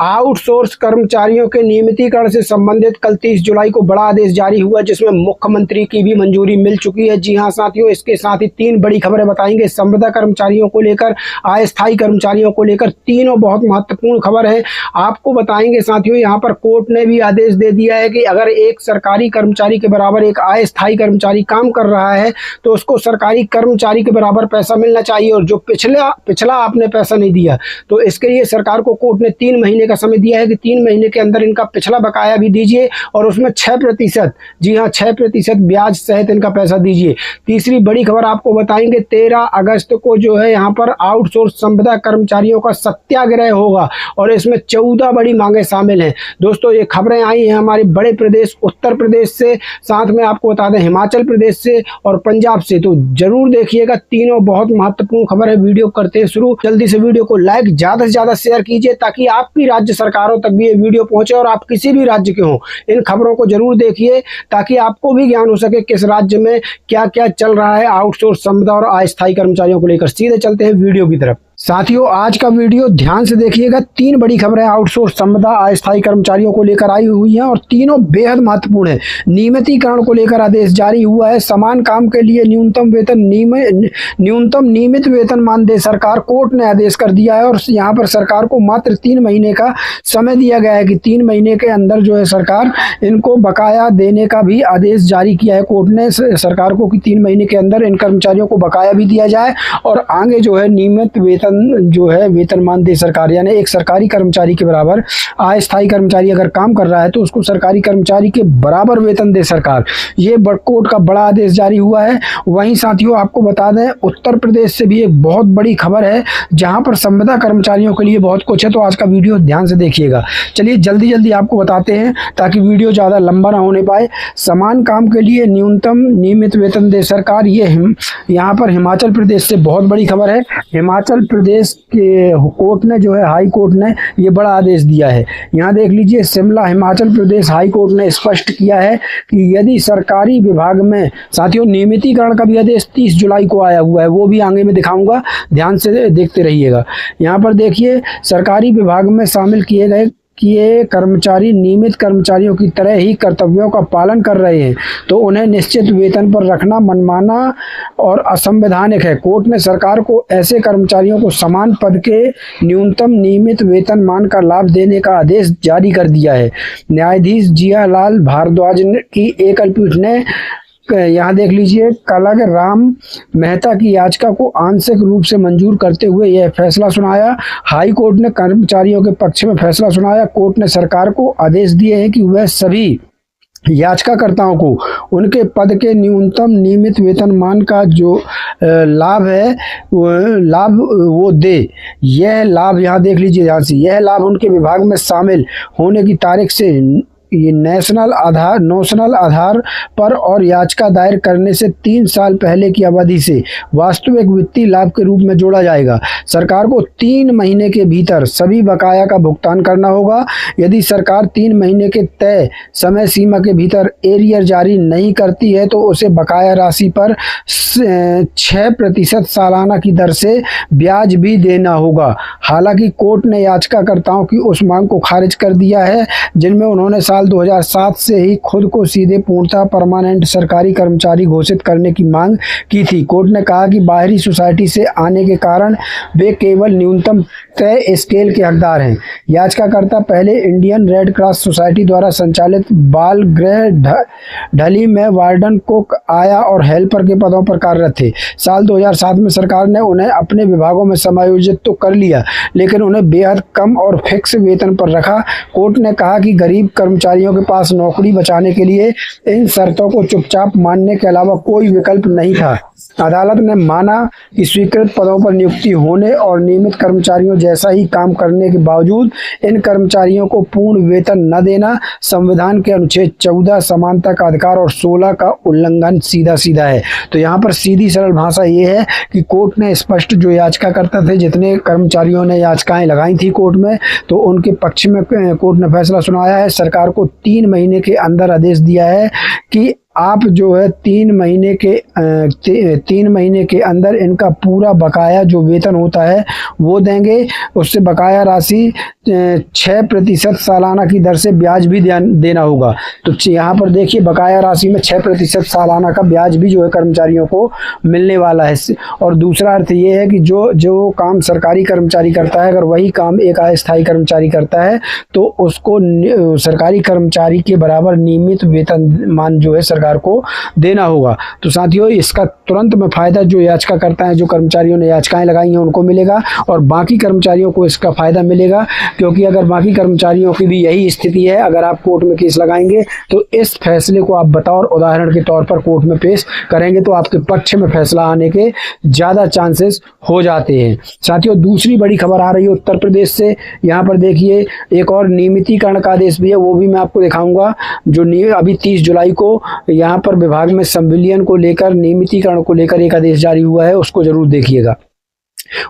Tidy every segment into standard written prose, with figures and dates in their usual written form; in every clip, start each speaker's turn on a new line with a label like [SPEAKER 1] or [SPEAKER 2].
[SPEAKER 1] Outsource कर्मचारियों के नियमितीकरण से संबंधित कल 30 जुलाई को बड़ा आदेश जारी हुआ, जिसमें मुख्यमंत्री की भी मंजूरी मिल चुकी है। जी हां साथियों, इसके साथ ही 3 बड़ी खबरें बताएंगे। संविदा कर्मचारियों को लेकर, अस्थायी कर्मचारियों को लेकर, तीनों बहुत महत्वपूर्ण खबर है, आपको बताएंगे। साथियों, यहां पर कोर्ट ने भी आदेश दे दिया है कि अगर एक सरकारी कर्मचारी के बराबर एक अस्थायी कर्मचारी काम कर रहा है तो उसको सरकारी कर्मचारी के बराबर पैसा मिलना चाहिए, और जो पिछला आपने पैसा नहीं दिया तो इसके लिए सरकार को कोर्ट ने 3 महीने का समय दिया है कि 3 महीने के अंदर इनका पिछला बकाया भी दीजिए, और उसमें 6%, जी हां 6% ब्याज सहित इनका पैसा दीजिए। तीसरी बड़ी खबर आपको बताएंगे, 13 अगस्त को जो है यहाँ पर आउटसोर्स संविदा कर्मचारियों का सत्याग्रह होगा, और इसमें 14 बड़ी मांगे शामिल हैं। दोस्तों, ये खबरें आई हैं हमारे बड़े प्रदेश उत्तर प्रदेश से, साथ में आपको बता दें हिमाचल प्रदेश से और पंजाब से, तो जरूर देखिएगा। तीनों बहुत महत्वपूर्ण खबर है। वीडियो करते हैं शुरू। जल्दी से वीडियो को लाइक, ज्यादा से ज्यादा शेयर कीजिए ताकि आपकी राज्य सरकारों तक भी ये वीडियो पहुंचे, और आप किसी भी राज्य के हों इन खबरों को जरूर देखिए ताकि आपको भी ज्ञान हो सके किस राज्य में क्या क्या चल रहा है आउटसोर्स संविदा और अस्थायी कर्मचारियों को लेकर। सीधे चलते हैं वीडियो की तरफ। साथियों, आज का वीडियो ध्यान से देखिएगा। 3 बड़ी खबरें आउटसोर्स संविदा अस्थायी कर्मचारियों को लेकर आई हुई हैं, और तीनों बेहद महत्वपूर्ण है। नियमितीकरण को लेकर आदेश जारी हुआ है। समान काम के लिए न्यूनतम नियमित वेतन मान दे सरकार, कोर्ट ने आदेश कर दिया है। और यहाँ पर सरकार को मात्र 3 महीने का समय दिया गया है कि 3 महीने के अंदर जो है सरकार इनको बकाया देने का भी आदेश जारी किया है कोर्ट ने सरकार को, कि 3 महीने के अंदर इन कर्मचारियों को बकाया भी दिया जाए, और आगे जो है नियमित जो है वेतनमान दे सरकार। यानी एक सरकारी कर्मचारी के बराबर अस्थायी कर्मचारी अगर काम कर रहा है तो उसको सरकारी कर्मचारी के बराबर वेतन दे सरकार। ये कोर्ट का बड़ा आदेश जारी हुआ है। वहीं साथियों, आपको बता दें उत्तर प्रदेश से भी एक बहुत बड़ी खबर है, जहां पर संविदा कर्मचारियों के लिए बहुत कुछ है। तो आज का वीडियो ध्यान से देखिएगा। चलिए जल्दी जल्दी आपको बताते हैं ताकि वीडियो ज़्यादा लंबा ना होने पाए। समान काम के लिए न्यूनतम नियमित वेतन दे सरकार, ये यहाँ पर हिमाचल प्रदेश से बहुत बड़ी खबर है। हिमाचल प्रदेश के कोर्ट ने जो है हाई कोर्ट ने ये बड़ा आदेश दिया है। यहाँ देख लीजिए, शिमला हिमाचल प्रदेश हाई कोर्ट ने स्पष्ट किया है कि यदि सरकारी विभाग में, साथियों नियमितीकरण का भी आदेश 30 जुलाई को आया हुआ है, वो भी आगे में दिखाऊंगा, ध्यान से देखते रहिएगा। यहाँ पर देखिए, सरकारी विभाग में शामिल किए गए कि ये कर्मचारी नियमित कर्मचारियों की तरह ही कर्तव्यों का पालन कर रहे हैं तो उन्हें निश्चित वेतन पर रखना मनमाना और असंवैधानिक है। कोर्ट ने सरकार को ऐसे कर्मचारियों को समान पद के न्यूनतम नियमित वेतन मान का लाभ देने का आदेश जारी कर दिया है। न्यायाधीश जियालाल भारद्वाज की एकल पीठ ने यहाँ देख लीजिए, कलग राम मेहता की याचिका को आंशिक रूप से मंजूर करते हुए यह फैसला सुनाया। हाई कोर्ट ने कर्मचारियों के पक्ष में फैसला सुनाया। कोर्ट ने सरकार को आदेश दिए हैं कि वह सभी याचिकाकर्ताओं को उनके पद के न्यूनतम नियमित वेतन मान का जो लाभ है वो दे। यह लाभ, यहाँ देख लीजिए ध्यान से, यह लाभ उनके विभाग में शामिल होने की तारीख से ये नोशनल आधार पर और याचिका दायर करने से 3 साल पहले की अवधि से वास्तविक वित्तीय लाभ के रूप में जोड़ा जाएगा। सरकार को 3 महीने के भीतर सभी बकाया का भुगतान करना होगा। यदि सरकार 3 महीने के तय समय सीमा के भीतर एरियर जारी नहीं करती है तो उसे बकाया राशि पर 6% सालाना की दर से ब्याज भी देना होगा। हालांकि कोर्ट ने याचिकाकर्ताओं की उस मांग को खारिज कर दिया है जिनमें उन्होंने साल 2007 से ही खुद को सीधे पूर्णतः परमानेंट सरकारी कर्मचारी घोषित करने की मांग की थी। कोर्ट ने कहा कि बाहरी सोसाइटी से आने के कारण वे केवल न्यूनतम तय स्केल के हकदार हैं। याचिकाकर्ता पहले इंडियन रेड क्रॉस सोसाइटी द्वारा संचालित बाल गृह ढली में वार्डन, कुक, आया और हेल्पर के पदों पर कार्यरत थे। साल 2007 में सरकार ने उन्हें अपने विभागों में समायोजित तो कर लिया, लेकिन उन्हें बेहद कम और फिक्स वेतन पर रखा। कोर्ट ने कहा कि गरीब कर्मचारियों के पास नौकरी बचाने के लिए इन शर्तों को चुपचाप मानने के अलावा कोई विकल्प नहीं था। अदालत ने माना कि स्वीकृत पदों पर नियुक्ति होने और नियमित कर्मचारियों जैसा ही काम करने के बावजूद इन कर्मचारियों को पूर्ण वेतन न देना संविधान के अनुच्छेद 14 समानता का अधिकार और 16 का उल्लंघन सीधा सीधा है। तो यहाँ पर सीधी सरल भाषा ये है कि कोर्ट ने स्पष्ट, जो याचिकाकर्ता थे, जितने कर्मचारियों ने याचिकाएं लगाई थी कोर्ट में, तो उनके पक्ष में कोर्ट ने फैसला सुनाया है। सरकार को 3 महीने के अंदर आदेश दिया है कि आप जो है 3 महीने के अंदर इनका पूरा बकाया जो वेतन होता है वो देंगे। उससे बकाया राशि 6% सालाना की दर से ब्याज भी देना होगा। तो यहाँ पर देखिए बकाया राशि में 6% सालाना का ब्याज भी जो है कर्मचारियों को मिलने वाला है। और दूसरा अर्थ ये है कि जो काम सरकारी कर्मचारी करता है, अगर वही काम एक अस्थायी कर्मचारी करता है तो उसको सरकारी कर्मचारी के बराबर नियमित वेतनमान जो है सरकार को देना होगा। तो साथियों, इसका तुरंत में फायदा जो याचिकाकर्ता हैं, जो कर्मचारियों ने याचिकाएं लगाई हैं, उनको मिलेगा और बाकी कर्मचारियों को इसका फायदा मिलेगा। क्योंकि अगर बाकी कर्मचारियों की भी यही स्थिति है, अगर आप कोर्ट में केस लगाएंगे तो इस फैसले को आप बतौर उदाहरण के तौर पर कोर्ट में पेश करेंगे तो आपके पक्ष में फैसला आने के ज़्यादा चांसेस हो जाते हैं। साथियों, दूसरी बड़ी खबर आ रही है उत्तर प्रदेश से। यहाँ पर देखिए एक और नियमितीकरण का आदेश भी है, वो भी मैं आपको दिखाऊंगा। जो अभी 30 जुलाई को यहाँ पर विभाग में संविलियन को लेकर, नियमितीकरण को लेकर एक आदेश जारी हुआ है, उसको जरूर देखिएगा।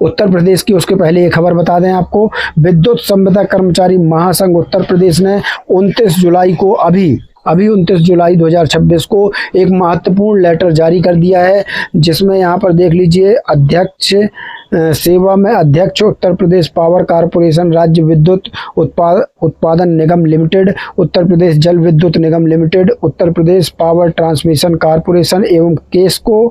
[SPEAKER 1] उत्तर प्रदेश की उसके पहले एक खबर बता दें आपको, विद्युत संविदा कर्मचारी महासंघ उत्तर प्रदेश ने 29 जुलाई को अभी 29 जुलाई 2026 को एक महत्वपूर्ण लेटर जारी कर दिया है, जिसमें यहाँ पर देख लीजिए अध्यक्ष सेवा में अध्यक्ष उत्तर प्रदेश पावर कारपोरेशन, राज्य विद्युत उत्पादन निगम लिमिटेड, उत्तर प्रदेश जल विद्युत निगम limited, Uttar Pradesh power transmission corporation एवं केस्को,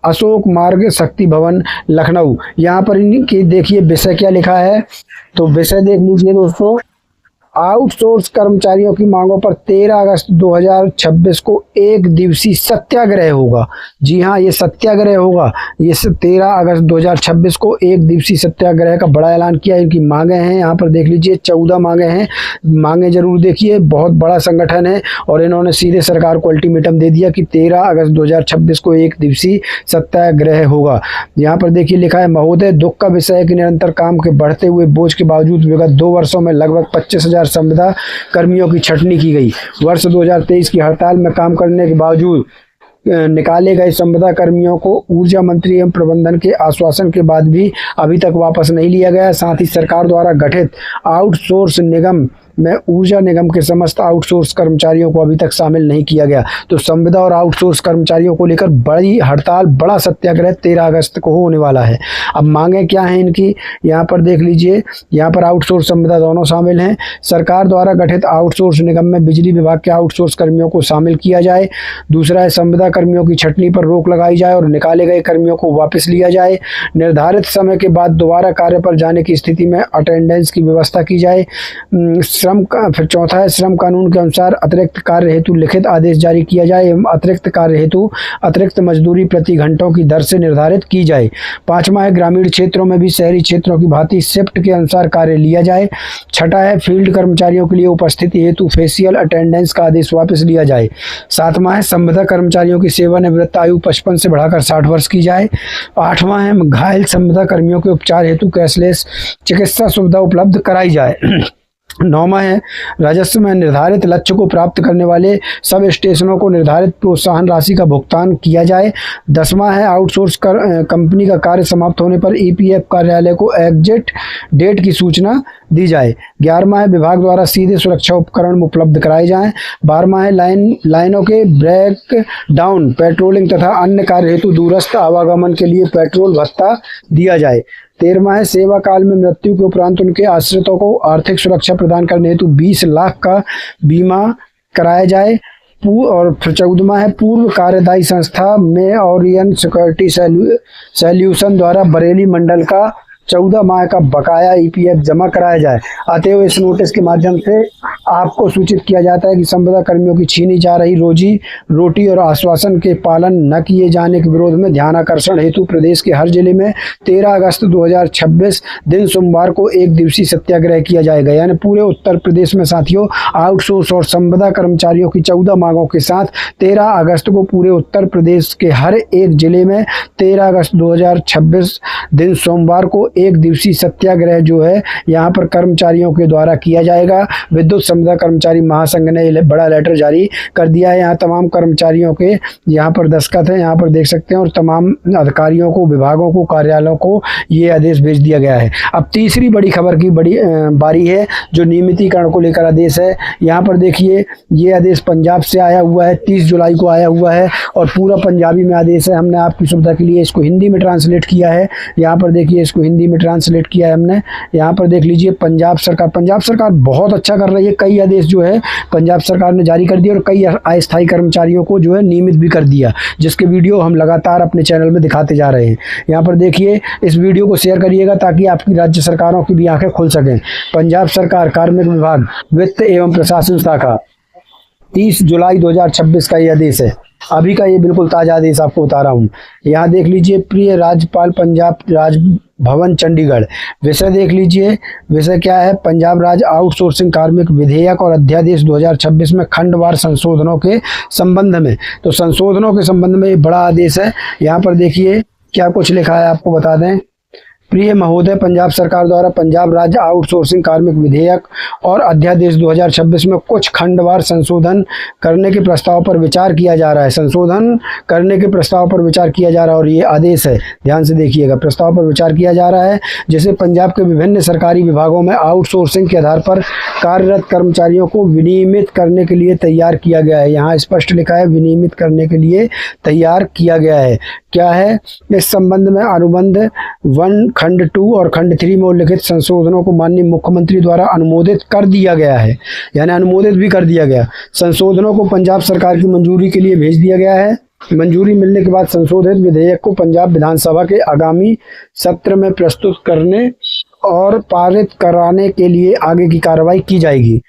[SPEAKER 1] अशोक मार्ग, शक्ति भवन लखनऊ। यहाँ पर इनकी देखिए विषय क्या लिखा है, तो विषय देख लीजिए दोस्तों। आउटसोर्स कर्मचारियों की मांगों पर 13 अगस्त 2026 को एक दिवसीय सत्याग्रह होगा। जी हाँ, ये सत्याग्रह होगा। ये 13 अगस्त 2026 को एक दिवसीय सत्याग्रह का बड़ा ऐलान किया। इनकी मांगे हैं, यहाँ पर देख लीजिए 14 मांगे हैं। मांगे जरूर देखिए, बहुत बड़ा संगठन है और इन्होंने सीधे सरकार को अल्टीमेटम दे दिया कि 13 अगस्त 2026 को एक दिवसीय सत्याग्रह होगा। यहाँ पर देखिए लिखा है, महोदय, दुख का विषय है कि निरंतर काम के बढ़ते हुए बोझ के बावजूद विगत 2 वर्षों में लगभग 25,000 संविदा कर्मियों की छटनी की गई। वर्ष 2023 की हड़ताल में काम करने के बावजूद निकाले गए संविदा कर्मियों को ऊर्जा मंत्री एवं प्रबंधन के आश्वासन के बाद भी अभी तक वापस नहीं लिया गया। साथ ही सरकार द्वारा गठित आउटसोर्स निगम में ऊर्जा निगम के समस्त आउटसोर्स कर्मचारियों को अभी तक शामिल नहीं किया गया। तो संविदा और आउटसोर्स कर्मचारियों को लेकर बड़ी हड़ताल, बड़ा सत्याग्रह 13 अगस्त को होने वाला है। अब मांगे क्या हैं इनकी, यहाँ पर देख लीजिए। यहाँ पर आउटसोर्स संविदा दोनों शामिल हैं। सरकार द्वारा गठित आउटसोर्स निगम में बिजली विभाग के आउटसोर्स कर्मियों को शामिल किया जाए। दूसरा है, संविदा कर्मियों की छटनी पर रोक लगाई जाए और निकाले गए कर्मियों को वापस लिया जाए। निर्धारित समय के बाद दोबारा कार्य पर जाने की स्थिति में अटेंडेंस की व्यवस्था की जाए। फिर चौथा है, श्रम कानून के अनुसार अतिरिक्त कार्य हेतु लिखित आदेश जारी किया जाए एवं अतिरिक्त कार्य हेतु अतिरिक्त मजदूरी प्रति घंटों की दर से निर्धारित की जाए। पांचवा है, ग्रामीण क्षेत्रों में भी शहरी क्षेत्रों की भांति शिफ्ट के अनुसार कार्य लिया जाए। छठा है, फील्ड कर्मचारियों के लिए उपस्थिति हेतु फेशियल अटेंडेंस का आदेश वापस लिया जाए। सातवां है, संविदा कर्मचारियों की सेवानिवृत्त आयु 55 से बढ़ाकर 60 वर्ष की जाए। आठवां है, घायल संविदा कर्मियों के उपचार हेतु कैशलेस चिकित्सा सुविधा उपलब्ध कराई जाए। 9वां है, राजस्व में निर्धारित लक्ष्य को प्राप्त करने वाले सब स्टेशनों को निर्धारित प्रोत्साहन राशि का भुगतान किया जाए। 10वां है, आउटसोर्स कंपनी का कार्य समाप्त होने पर ईपीएफ कार्यालय को एग्जिट डेट की सूचना दी जाए। 11वां है, विभाग द्वारा सीधे सुरक्षा उपकरण उपलब्ध कराए जाएं। 12वां है, लाइनों के ब्रेक डाउन, पेट्रोलिंग तथा अन्य कार्य हेतु दूरस्थ आवागमन के लिए पेट्रोल भत्ता दिया जाए। 13वां है, सेवा काल में मृत्यु के उपरांत उनके आश्रितों को आर्थिक सुरक्षा प्रदान करने हेतु 20 लाख का बीमा कराया जाए। और फिर 14वां है, पूर्व कार्यदायी संस्था में ओरियन सिक्योरिटी सॉल्यूशन द्वारा बरेली मंडल का 14 माह का बकाया ईपीएफ जमा कराया जाए। अतएव इस नोटिस के माध्यम से आपको सूचित किया जाता है कि संविदा कर्मियों की छीनी जा रही रोजी रोटी और आश्वासन के पालन न किए जाने के विरोध में ध्यानाकर्षण हेतु प्रदेश के हर जिले में 13 अगस्त 2026 दिन सोमवार को एक दिवसीय सत्याग्रह किया जाएगा। यानी पूरे उत्तर प्रदेश में साथियों आउटसोर्स और संविदा कर्मचारियों की 14 मांगों के साथ 13 अगस्त को पूरे उत्तर प्रदेश के हर एक जिले में 13 अगस्त 2026 दिन सोमवार को एक दिवसीय सत्याग्रह जो है यहाँ पर कर्मचारियों के द्वारा किया जाएगा। विद्युत समुदाय कर्मचारी महासंघ ने बड़ा लेटर जारी कर दिया है। यहाँ तमाम कर्मचारियों के यहाँ पर दस्तखत है, यहाँ पर देख सकते हैं, और तमाम अधिकारियों को, विभागों को, कार्यालयों को ये आदेश भेज दिया गया है। अब तीसरी बड़ी खबर की बड़ी बारी है, जो नियमितीकरण को लेकर आदेश है। यहाँ पर देखिए, ये आदेश पंजाब से आया हुआ है, 30 जुलाई को आया हुआ है, और पूरा पंजाबी में आदेश है। हमने आपकी सुविधा के लिए इसको हिंदी में ट्रांसलेट किया है। यहाँ पर देखिए, इसको हिंदी में ट्रांसलेट किया है हमने। यहाँ पर देख लीजिए, पंजाब सरकार बहुत अच्छा कर रही है। कई आदेश जो है पंजाब सरकार ने जारी कर दिया, और कई अस्थायी कर्मचारियों को जो है नियमित भी कर दिया, जिसके वीडियो हम लगातार अपने चैनल में दिखाते जा रहे हैं। यहाँ पर देखिए, इस वीडियो को शेयर करिएगा ताकि आपकी राज्य सरकारों की भी आंखें खुल सकें। पंजाब सरकार कार्मिक विभाग वित्त एवं प्रशासन शाखा 30 जुलाई 2026 का ये आदेश है। अभी का ये बिल्कुल ताज़ा आदेश आपको बता रहा हूँ। यहाँ देख लीजिए, प्रिय राज्यपाल पंजाब राज भवन चंडीगढ़। विषय देख लीजिए, विषय क्या है? पंजाब राज्य आउटसोर्सिंग कार्मिक विधेयक और अध्यादेश 2026 में खंडवार संशोधनों के संबंध में। तो संशोधनों के संबंध में ये बड़ा आदेश है। यहाँ पर देखिए क्या कुछ लिखा है, आपको बता दें। प्रिय महोदय, पंजाब सरकार द्वारा पंजाब राज्य आउटसोर्सिंग कार्मिक विधेयक और अध्यादेश 2026 में कुछ खंडवार संशोधन करने के प्रस्ताव पर विचार किया जा रहा है। संशोधन करने के प्रस्ताव पर विचार किया जा रहा है, और ये आदेश है, ध्यान से देखिएगा। प्रस्ताव पर विचार किया जा रहा है, जिसे पंजाब के विभिन्न सरकारी विभागों में आउटसोर्सिंग के आधार पर कार्यरत कर्मचारियों को विनियमित करने के लिए तैयार किया गया है। यहाँ स्पष्ट लिखा है, विनियमित करने के लिए तैयार किया गया है। क्या है? इस संबंध में अनुबंध 1 खंड 2 और खंड 3 में उल्लिखित संशोधनों को माननीय मुख्यमंत्री द्वारा अनुमोदित कर दिया गया है, यानी अनुमोदित भी कर दिया गया। संशोधनों को पंजाब सरकार की मंजूरी के लिए भेज दिया गया है। मंजूरी मिलने के बाद संशोधित विधेयक को पंजाब विधानसभा के आगामी सत्र में प्रस्तुत करने और पारित कराने के लिए आगे की कार्रवाई की जाएगी।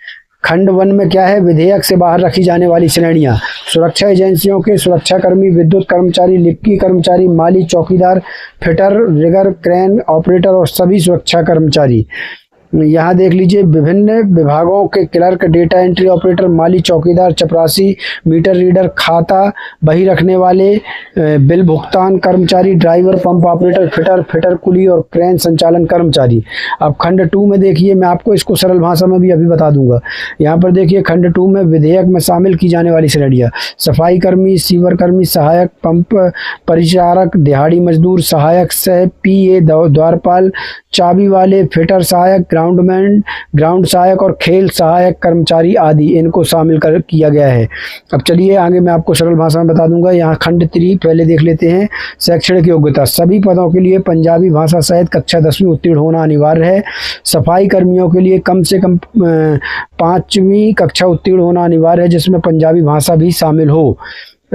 [SPEAKER 1] खंड 1 में क्या है? विधेयक से बाहर रखी जाने वाली श्रेणियां: सुरक्षा एजेंसियों के सुरक्षाकर्मी, विद्युत कर्मचारी, लिफ्टी कर्मचारी, माली, चौकीदार, फिटर, रिगर, क्रेन ऑपरेटर और सभी सुरक्षा कर्मचारी। यहाँ देख लीजिए, विभिन्न विभागों के क्लर्क, डेटा एंट्री ऑपरेटर, माली, चौकीदार, चपरासी, मीटर रीडर, खाता बही रखने वाले, बिल भुगतान कर्मचारी, ड्राइवर, पंप ऑपरेटर, फिटर कुली और क्रेन संचालन कर्मचारी। अब खंड 2 में देखिए, मैं आपको इसको सरल भाषा में भी अभी बता दूंगा। यहाँ पर देखिए, खंड 2 में विधेयक में शामिल की जाने वाली श्रेणियाँ: सफाई कर्मी, सीवर कर्मी, सहायक पंप परिचारक, दिहाड़ी मजदूर, सहायक सह PA, द्वारपाल, चाबी वाले, फिटर सहायक, ग्राउंडमैन, ग्राउंड सहायक और खेल सहायक कर्मचारी आदि, इनको शामिल किया गया है। अब चलिए आगे मैं आपको सरल भाषा में बता दूंगा। यहाँ खंड 3 पहले देख लेते हैं। शैक्षणिक योग्यता: सभी पदों के लिए पंजाबी भाषा सहित कक्षा 10वीं उत्तीर्ण होना अनिवार्य है। सफाई कर्मियों के लिए कम से कम 5वीं कक्षा उत्तीर्ण होना अनिवार्य है, जिसमें पंजाबी भाषा भी शामिल हो।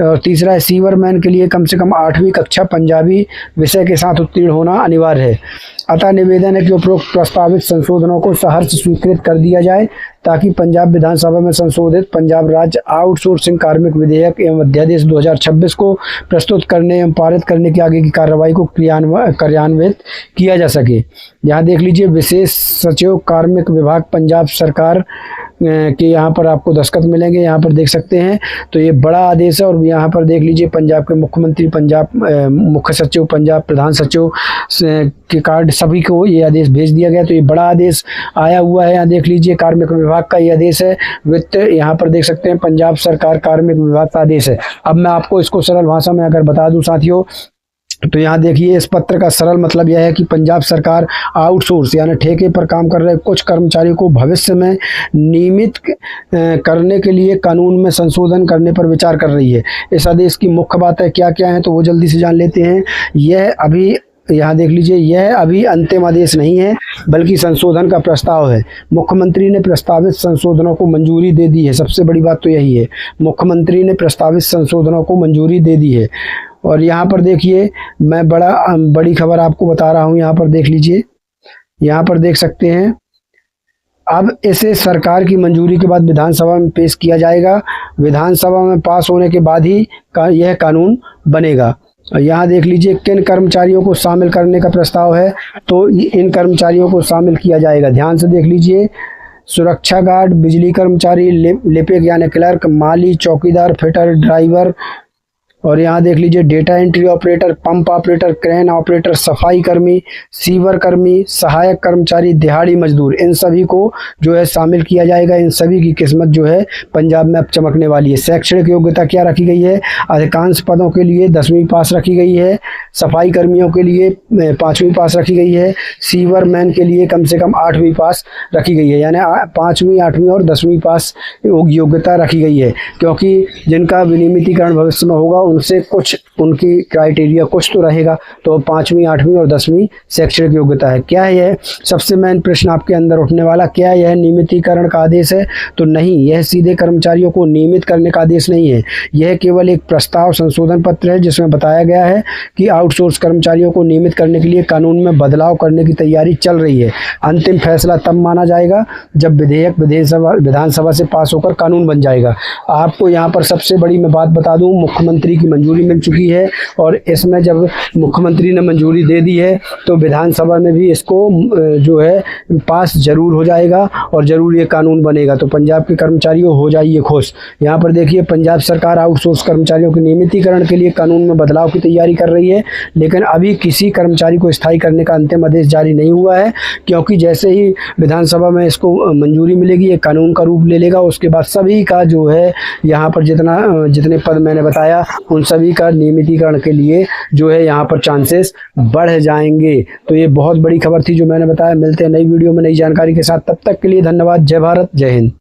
[SPEAKER 1] और तीसरा है, सीवरमैन के लिए कम से कम 8वीं कक्षा पंजाबी विषय के साथ उत्तीर्ण होना अनिवार्य है। अतः निवेदन है कि उपरोक्त प्रस्तावित संशोधनों को सहर्ष स्वीकृत कर दिया जाए, ताकि पंजाब विधानसभा में संशोधित पंजाब राज्य आउटसोर्सिंग कार्मिक विधेयक एवं अध्यादेश 2026 को प्रस्तुत करने एवं पारित करने की आगे की कार्रवाई को क्रियान्वित किया जा सके। यहाँ देख लीजिए, विशेष सचिव कार्मिक विभाग पंजाब सरकार के यहाँ पर आपको दस्तखत मिलेंगे। यहाँ पर देख सकते हैं, तो ये बड़ा आदेश है। और यहाँ पर देख लीजिए, पंजाब के मुख्यमंत्री, पंजाब मुख्य सचिव, पंजाब प्रधान सचिव के कार्ड सभी को ये आदेश भेज दिया गया। तो ये बड़ा आदेश आया हुआ है। यहाँ देख लीजिए, कार्मिक विभाग का ये आदेश है। वित्त, यहाँ पर देख सकते हैं, पंजाब सरकार कार्मिक विभाग का आदेश है। अब मैं आपको इसको सरल भाषा में अगर बता दूं साथियों, तो यहाँ देखिए, इस पत्र का सरल मतलब यह है कि पंजाब सरकार आउटसोर्स यानी ठेके पर काम कर रहे कुछ कर्मचारियों को भविष्य में नियमित करने के लिए कानून में संशोधन करने पर विचार कर रही है। इस आदेश की मुख्य बातें क्या क्या हैं, तो वो जल्दी से जान लेते हैं। यह अभी, यहाँ देख लीजिए, यह अभी अंतिम आदेश नहीं है, बल्कि संशोधन का प्रस्ताव है। मुख्यमंत्री ने प्रस्तावित संशोधनों को मंजूरी दे दी है। सबसे बड़ी बात तो यही है, मुख्यमंत्री ने प्रस्तावित संशोधनों को मंजूरी दे दी है। और यहाँ पर देखिए, मैं बड़ी खबर आपको बता रहा हूँ। यहाँ पर देख लीजिए, यहाँ पर देख सकते हैं, अब इसे सरकार की मंजूरी के बाद विधानसभा में पेश किया जाएगा। विधानसभा में पास होने के बाद ही यह कानून बनेगा। यहाँ देख लीजिए, किन कर्मचारियों को शामिल करने का प्रस्ताव है, तो इन कर्मचारियों को शामिल किया जाएगा। ध्यान से देख लीजिए, सुरक्षा गार्ड, बिजली कर्मचारी, लिपिक यानी क्लर्क, माली, चौकीदार, फिटर, ड्राइवर, और यहाँ देख लीजिए data entry operator, pump operator, crane operator, सफाई कर्मी, सीवर कर्मी, सहायक कर्मचारी, दिहाड़ी मजदूर, इन सभी को जो है शामिल किया जाएगा। इन सभी की किस्मत जो है पंजाब में अब चमकने वाली है। शैक्षणिक योग्यता क्या रखी गई है? अधिकांश पदों के लिए 10वीं पास रखी गई है, सफाई कर्मियों के लिए 5वीं पास रखी गई है, सीवर मैन के लिए कम से कम 8वीं पास रखी गई है, यानी 5वीं, 8वीं और 10वीं पास योग्यता रखी गई है, क्योंकि जिनका विनियमितीकरण भविष्य में होगा उनसे कुछ उनकी क्राइटेरिया कुछ तो रहेगा। तो 5वीं, 8वीं और 10वीं शैक्षणिक योग्यता है। क्या है यह? सबसे मेन प्रश्न आपके अंदर उठने वाला, क्या यह नियमितीकरण का आदेश है? तो नहीं, यह सीधे कर्मचारियों को नियमित करने का आदेश नहीं है। यह केवल एक प्रस्ताव संशोधन पत्र है जिसमें बताया गया है कि आउटसोर्स कर्मचारियों को नियमित करने के लिए कानून में बदलाव करने की तैयारी चल रही है। अंतिम फैसला तब माना जाएगा जब विधेयक विधानसभा से पास होकर कानून बन जाएगा। आपको यहाँ पर सबसे बड़ी मैं बात बता दूं, मुख्यमंत्री की मंजूरी मिल चुकी है और इसमें जब मुख्यमंत्री ने मंजूरी दे दी है तो विधानसभा में भी इसको जो है पास जरूर हो जाएगा और जरूर ये कानून बनेगा। तो पंजाब के कर्मचारियों हो जाइए खुश। यहाँ पर देखिए, पंजाब सरकार आउटसोर्स कर्मचारियों के नियमितीकरण के लिए कानून में बदलाव की तैयारी कर रही है, लेकिन अभी किसी कर्मचारी को स्थायी करने का अंतिम आदेश जारी नहीं हुआ है, क्योंकि जैसे ही विधानसभा में इसको मंजूरी मिलेगी ये कानून का रूप ले लेगा। उसके बाद सभी का जो है यहाँ पर जितने पद मैंने बताया उन सभी का नियमितीकरण के लिए जो है यहाँ पर चांसेस बढ़ जाएंगे। तो ये बहुत बड़ी खबर थी जो मैंने बताया। मिलते हैं नई वीडियो में नई जानकारी के साथ, तब तक के लिए धन्यवाद। जय भारत, जय हिंद।